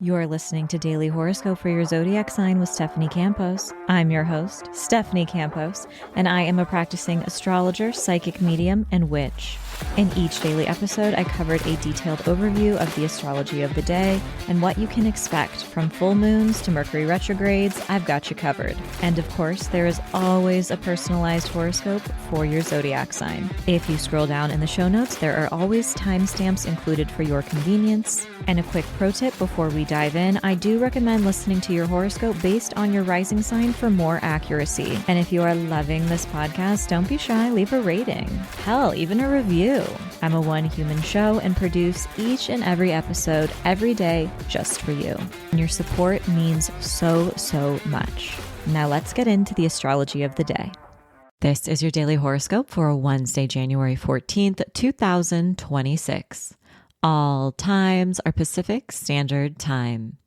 You're listening to Daily Horoscope for your zodiac sign with Stephanie Campos. I'm your host, Stephanie Campos, and I am a practicing astrologer, psychic medium, and witch. In each daily episode, I covered a detailed overview of the astrology of the day and what you can expect from full moons to Mercury retrogrades. I've got you covered. And of course, there is always a personalized horoscope for your zodiac sign. If you scroll down in the show notes, there are always timestamps included for your convenience. And a quick pro tip before we dive in, I do recommend listening to your horoscope based on your rising sign for more accuracy. And if you are loving this podcast, don't be shy, leave a rating. Hell, even a review. I'm a one human show and produce each and every episode every day just for you. And your support means so much. Now let's get into the astrology of the day. This is your daily horoscope for Wednesday, January 14th, 2026. All times are Pacific Standard Time.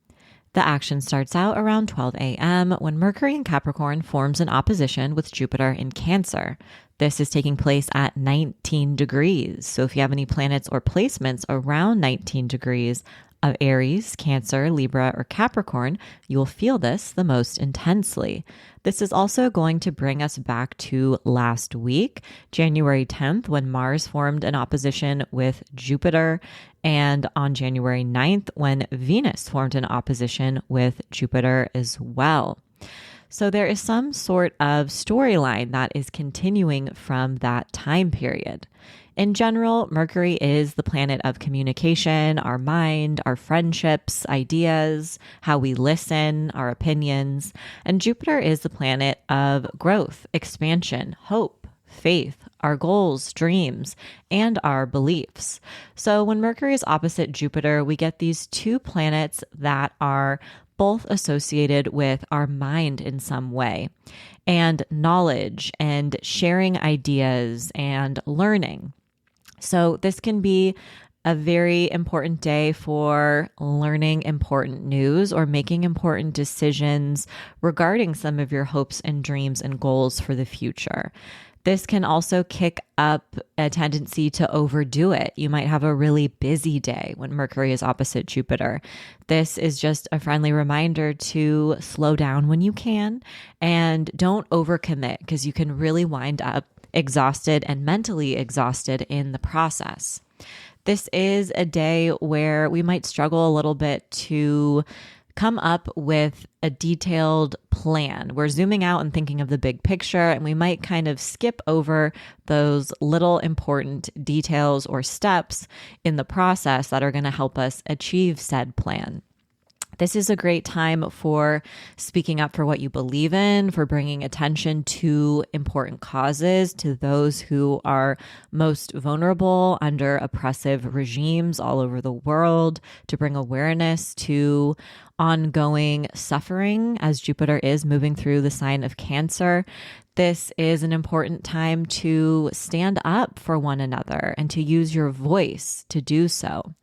The action starts out around 12 a.m. when Mercury in Capricorn forms an opposition with Jupiter in Cancer. This is taking place at 19 degrees. So if you have any planets or placements around 19 degrees of Aries, Cancer, Libra, or Capricorn, you will feel this the most intensely. This is also going to bring us back to last week, January 10th, when Mars formed an opposition with Jupiter, and on January 9th, when Venus formed an opposition with Jupiter as well. So there is some sort of storyline that is continuing from that time period. In general, Mercury is the planet of communication, our mind, our friendships, ideas, how we listen, our opinions. And Jupiter is the planet of growth, expansion, hope, faith, our goals, dreams, and our beliefs. So when Mercury is opposite Jupiter, we get these two planets that are both associated with our mind in some way, and knowledge and sharing ideas and learning. So this can be a very important day for learning important news or making important decisions regarding some of your hopes and dreams and goals for the future. This can also kick up a tendency to overdo it. You might have a really busy day when Mercury is opposite Jupiter. This is just a friendly reminder to slow down when you can and don't overcommit, because you can really wind up exhausted and mentally exhausted in the process. This is a day where we might struggle a little bit to come up with a detailed plan. We're zooming out and thinking of the big picture, and we might kind of skip over those little important details or steps in the process that are going to help us achieve said plan. This is a great time for speaking up for what you believe in, for bringing attention to important causes, to those who are most vulnerable under oppressive regimes all over the world, to bring awareness to ongoing suffering as Jupiter is moving through the sign of Cancer. This is an important time to stand up for one another and to use your voice to do so.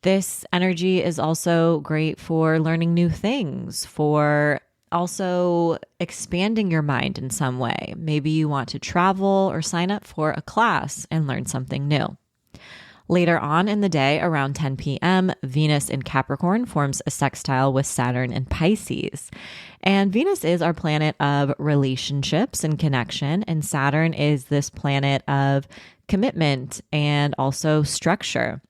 This energy is also great for learning new things, for also expanding your mind in some way. Maybe you want to travel or sign up for a class and learn something new. Later on in the day, around 10 p.m., Venus in Capricorn forms a sextile with Saturn in Pisces. And Venus is our planet of relationships and connection, and Saturn is this planet of commitment and also structure.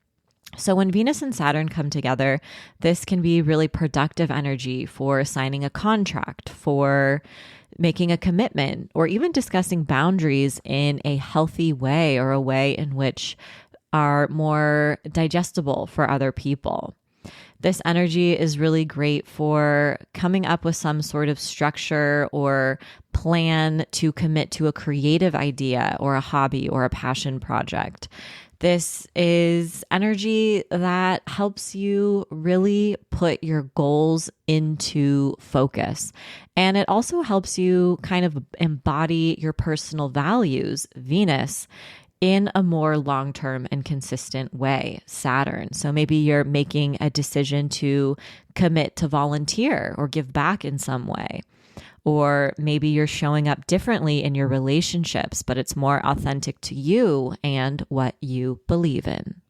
So when Venus and Saturn come together, this can be really productive energy for signing a contract, for making a commitment, or even discussing boundaries in a healthy way, or a way in which are more digestible for other people. This energy is really great for coming up with some sort of structure or plan to commit to a creative idea or a hobby or a passion project. This is energy that helps you really put your goals into focus. And it also helps you kind of embody your personal values, Venus, in a more long-term and consistent way, Saturn. So maybe you're making a decision to commit to volunteer or give back in some way. Or maybe you're showing up differently in your relationships, but it's more authentic to you and what you believe in.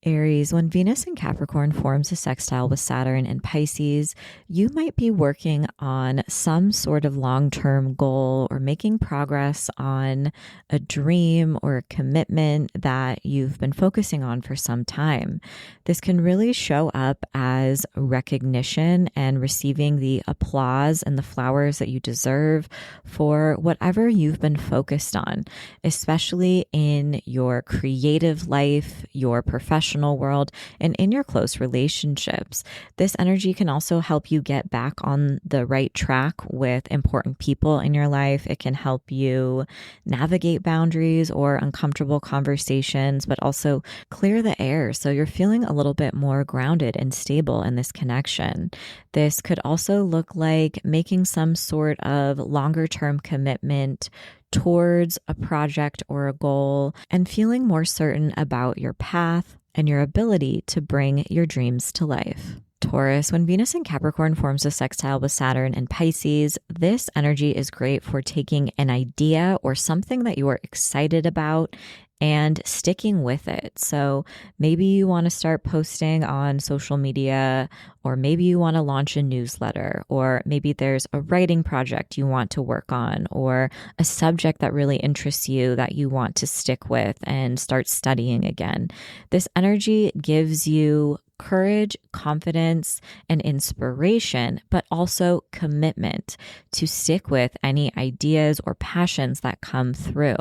Aries, when Venus in Capricorn forms a sextile with Saturn in Pisces, you might be working on some sort of long-term goal or making progress on a dream or a commitment that you've been focusing on for some time. This can really show up as recognition and receiving the applause and the flowers that you deserve for whatever you've been focused on, especially in your creative life, your professional world, and in your close relationships. This energy can also help you get back on the right track with important people in your life. It can help you navigate boundaries or uncomfortable conversations, but also clear the air so you're feeling a little bit more grounded and stable in this connection. This could also look like making some sort of longer-term commitment towards a project or a goal and feeling more certain about your path and your ability to bring your dreams to life. Taurus, when Venus in Capricorn forms a sextile with Saturn and Pisces, this energy is great for taking an idea or something that you are excited about and sticking with it. So maybe you want to start posting on social media, or maybe you want to launch a newsletter, or maybe there's a writing project you want to work on, or a subject that really interests you that you want to stick with and start studying again. This energy gives you courage, confidence, and inspiration, but also commitment to stick with any ideas or passions that come through.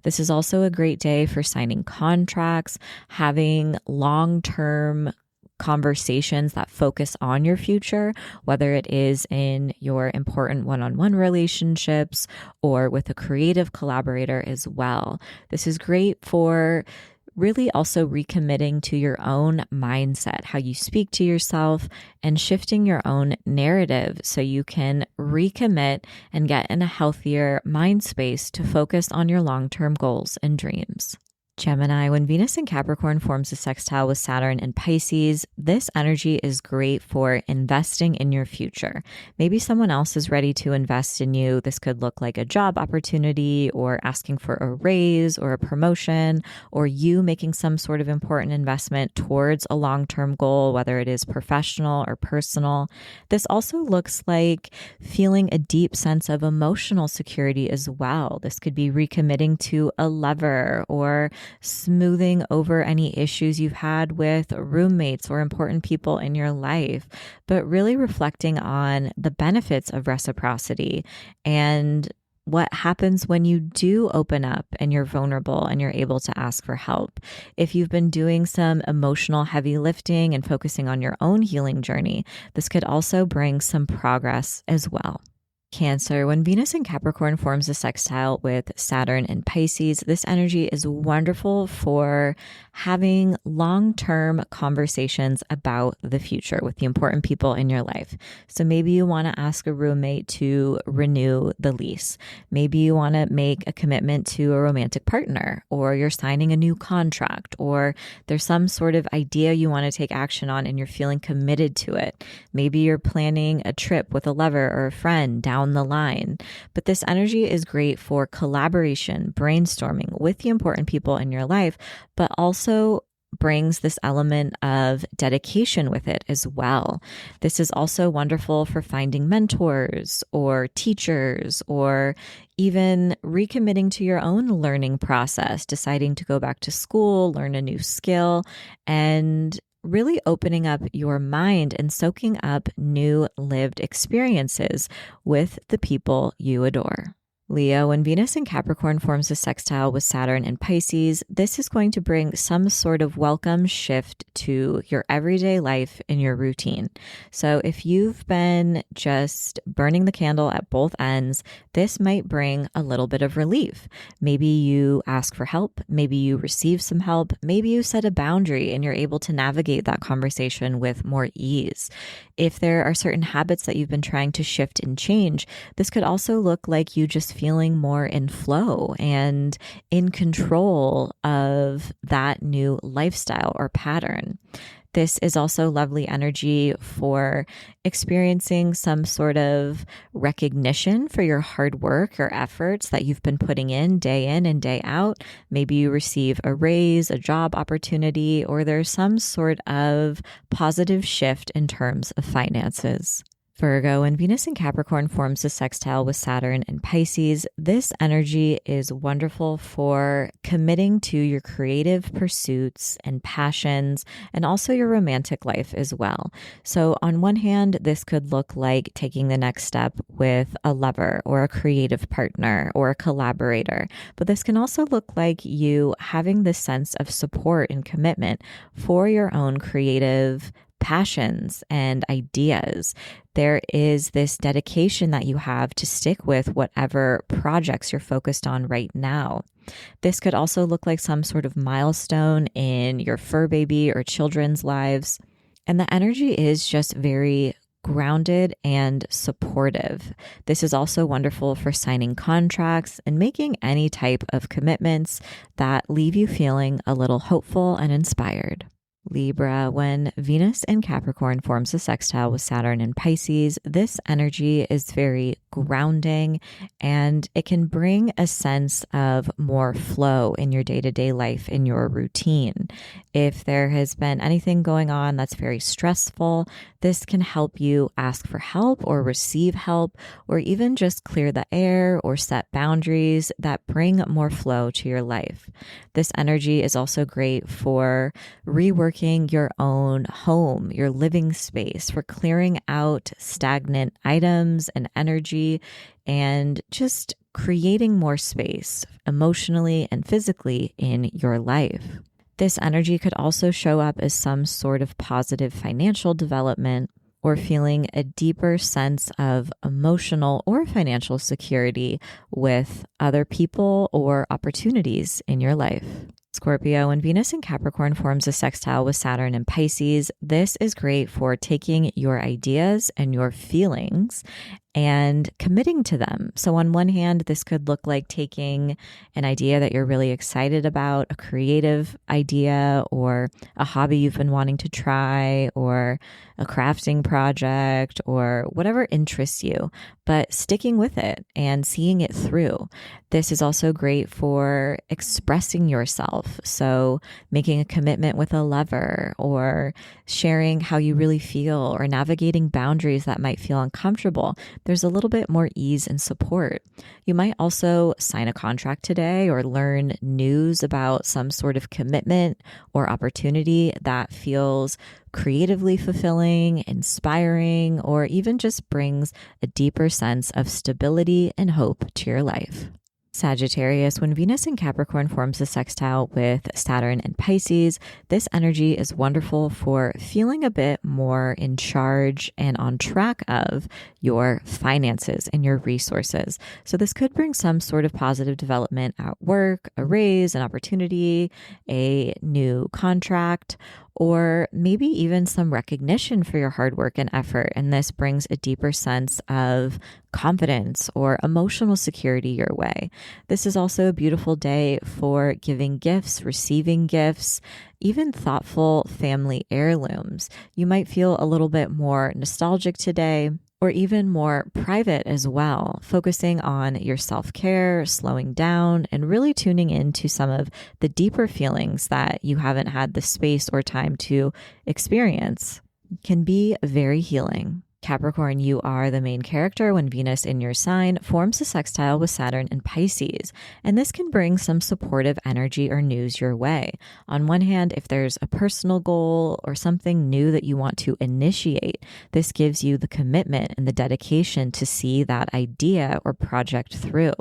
This is also a great day for signing contracts, having long-term conversations that focus on your future, whether it is in your important one-on-one relationships or with a creative collaborator as well. This is great for really also recommitting to your own mindset, how you speak to yourself, and shifting your own narrative so you can recommit and get in a healthier mind space to focus on your long-term goals and dreams. Gemini, when Venus in Capricorn forms a sextile with Saturn and Pisces, this energy is great for investing in your future. Maybe someone else is ready to invest in you. This could look like a job opportunity or asking for a raise or a promotion, or you making some sort of important investment towards a long-term goal, whether it is professional or personal. This also looks like feeling a deep sense of emotional security as well. This could be recommitting to a lover or smoothing over any issues you've had with roommates or important people in your life, but really reflecting on the benefits of reciprocity and what happens when you do open up and you're vulnerable and you're able to ask for help. If you've been doing some emotional heavy lifting and focusing on your own healing journey, this could also bring some progress as well. Cancer, when Venus in Capricorn forms a sextile with Saturn and Pisces, this energy is wonderful for having long-term conversations about the future with the important people in your life. So maybe you want to ask a roommate to renew the lease. Maybe you want to make a commitment to a romantic partner, or you're signing a new contract, or there's some sort of idea you want to take action on and you're feeling committed to it. Maybe you're planning a trip with a lover or a friend down the line. But this energy is great for collaboration, brainstorming with the important people in your life, but also brings this element of dedication with it as well. This is also wonderful for finding mentors or teachers, or even recommitting to your own learning process, deciding to go back to school, learn a new skill, and really opening up your mind and soaking up new lived experiences with the people you adore. Leo, when Venus in Capricorn forms a sextile with Saturn and Pisces, this is going to bring some sort of welcome shift to your everyday life and your routine. So if you've been just burning the candle at both ends, this might bring a little bit of relief. Maybe you ask for help, maybe you receive some help, maybe you set a boundary and you're able to navigate that conversation with more ease. If there are certain habits that you've been trying to shift and change, this could also look like you just feeling more in flow and in control of that new lifestyle or pattern. This is also lovely energy for experiencing some sort of recognition for your hard work or efforts that you've been putting in and day out. Maybe you receive a raise, a job opportunity, or there's some sort of positive shift in terms of finances. Virgo, and Venus in Capricorn forms a sextile with Saturn and Pisces. This energy is wonderful for committing to your creative pursuits and passions, and also your romantic life as well. So on one hand, this could look like taking the next step with a lover or a creative partner or a collaborator. But this can also look like you having this sense of support and commitment for your own creative passions and ideas. There is this dedication that you have to stick with whatever projects you're focused on right now. This could also look like some sort of milestone in your fur baby or children's lives. And the energy is just very grounded and supportive. This is also wonderful for signing contracts and making any type of commitments that leave you feeling a little hopeful and inspired. Libra, when Venus in Capricorn forms a sextile with Saturn in Pisces, this energy is very grounding and it can bring a sense of more flow in your day-to-day life, in your routine. If there has been anything going on that's very stressful, this can help you ask for help or receive help, or even just clear the air or set boundaries that bring more flow to your life. This energy is also great for reworking your own home, your living space, for clearing out stagnant items and energy, and just creating more space emotionally and physically in your life. This energy could also show up as some sort of positive financial development or feeling a deeper sense of emotional or financial security with other people or opportunities in your life. Scorpio, and Venus in Capricorn forms a sextile with Saturn and Pisces. This is great for taking your ideas and your feelings and committing to them. So on one hand, this could look like taking an idea that you're really excited about, a creative idea or a hobby you've been wanting to try, or a crafting project, or whatever interests you, but sticking with it and seeing it through. This is also great for expressing yourself. So making a commitment with a lover, or sharing how you really feel, or navigating boundaries that might feel uncomfortable. There's a little bit more ease and support. You might also sign a contract today or learn news about some sort of commitment or opportunity that feels creatively fulfilling, inspiring, or even just brings a deeper sense of stability and hope to your life. Sagittarius, when Venus in Capricorn forms a sextile with Saturn and Pisces, this energy is wonderful for feeling a bit more in charge and on track of your finances and your resources. So this could bring some sort of positive development at work, a raise, an opportunity, a new contract, or maybe even some recognition for your hard work and effort. And this brings a deeper sense of confidence or emotional security your way. This is also a beautiful day for giving gifts, receiving gifts, even thoughtful family heirlooms. You might feel a little bit more nostalgic today, or even more private as well, focusing on your self-care, slowing down, and really tuning into some of the deeper feelings that you haven't had the space or time to experience. Can be very healing. Capricorn, you are the main character when Venus in your sign forms a sextile with Saturn and Pisces, and this can bring some supportive energy or news your way. On one hand, if there's a personal goal or something new that you want to initiate, this gives you the commitment and the dedication to see that idea or project through.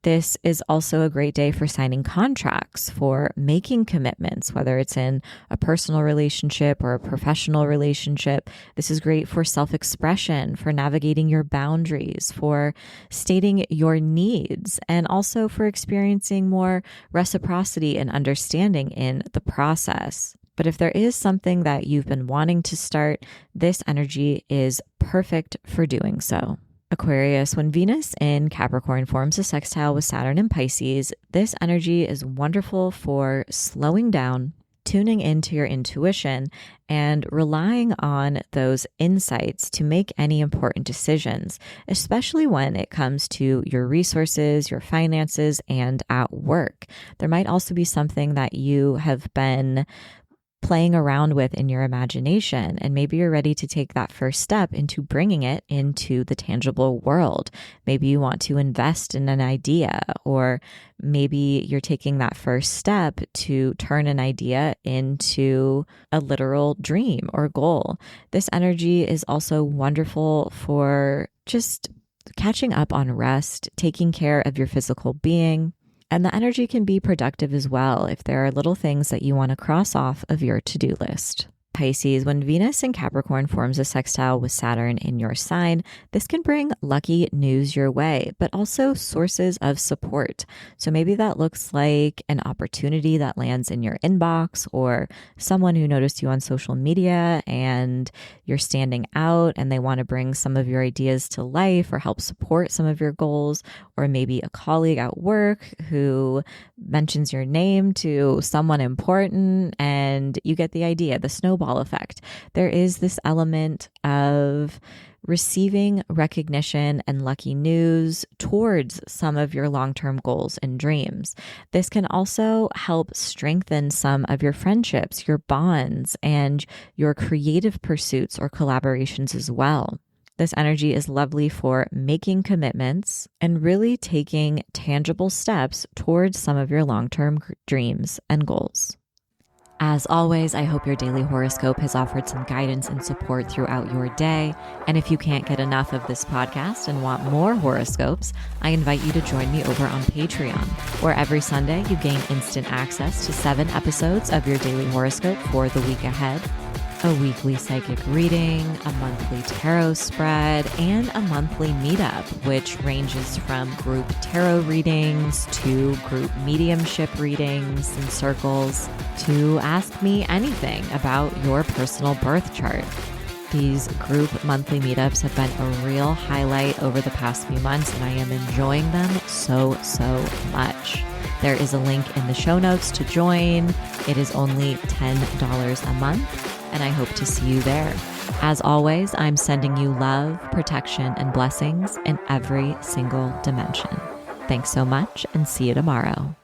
This is also a great day for signing contracts, for making commitments, whether it's in a personal relationship or a professional relationship. This is great for self-expression, for navigating your boundaries, for stating your needs, and also for experiencing more reciprocity and understanding in the process. But if there is something that you've been wanting to start, this energy is perfect for doing so. Aquarius, when Venus in Capricorn forms a sextile with Saturn and Pisces, this energy is wonderful for slowing down, tuning into your intuition and relying on those insights to make any important decisions, especially when it comes to your resources, your finances, and at work. There might also be something that you have been playing around with in your imagination, and maybe you're ready to take that first step into bringing it into the tangible world. Maybe you want to invest in an idea, or maybe you're taking that first step to turn an idea into a literal dream or goal. This energy is also wonderful for just catching up on rest, taking care of your physical being. And the energy can be productive as well if there are little things that you want to cross off of your to-do list. Pisces, when Venus in Capricorn forms a sextile with Saturn in your sign, this can bring lucky news your way, but also sources of support. So maybe that looks like an opportunity that lands in your inbox, or someone who noticed you on social media and you're standing out and they want to bring some of your ideas to life or help support some of your goals, or maybe a colleague at work who mentions your name to someone important and you get the idea, the snowball effect. There is this element of receiving recognition and lucky news towards some of your long-term goals and dreams. This can also help strengthen some of your friendships, your bonds, and your creative pursuits or collaborations as well. This energy is lovely for making commitments and really taking tangible steps towards some of your long-term dreams and goals. As always, I hope your daily horoscope has offered some guidance and support throughout your day. And if you can't get enough of this podcast and want more horoscopes, I invite you to join me over on Patreon, where every Sunday you gain instant access to 7 episodes of your daily horoscope for the week ahead, a weekly psychic reading, a monthly tarot spread, and a monthly meetup, which ranges from group tarot readings to group mediumship readings and circles to ask me anything about your personal birth chart. These group monthly meetups have been a real highlight over the past few months, and I am enjoying them so much. There is a link in the show notes to join. It is only $10 a month, and I hope to see you there. As always, I'm sending you love, protection, and blessings in every single dimension. Thanks so much, and see you tomorrow.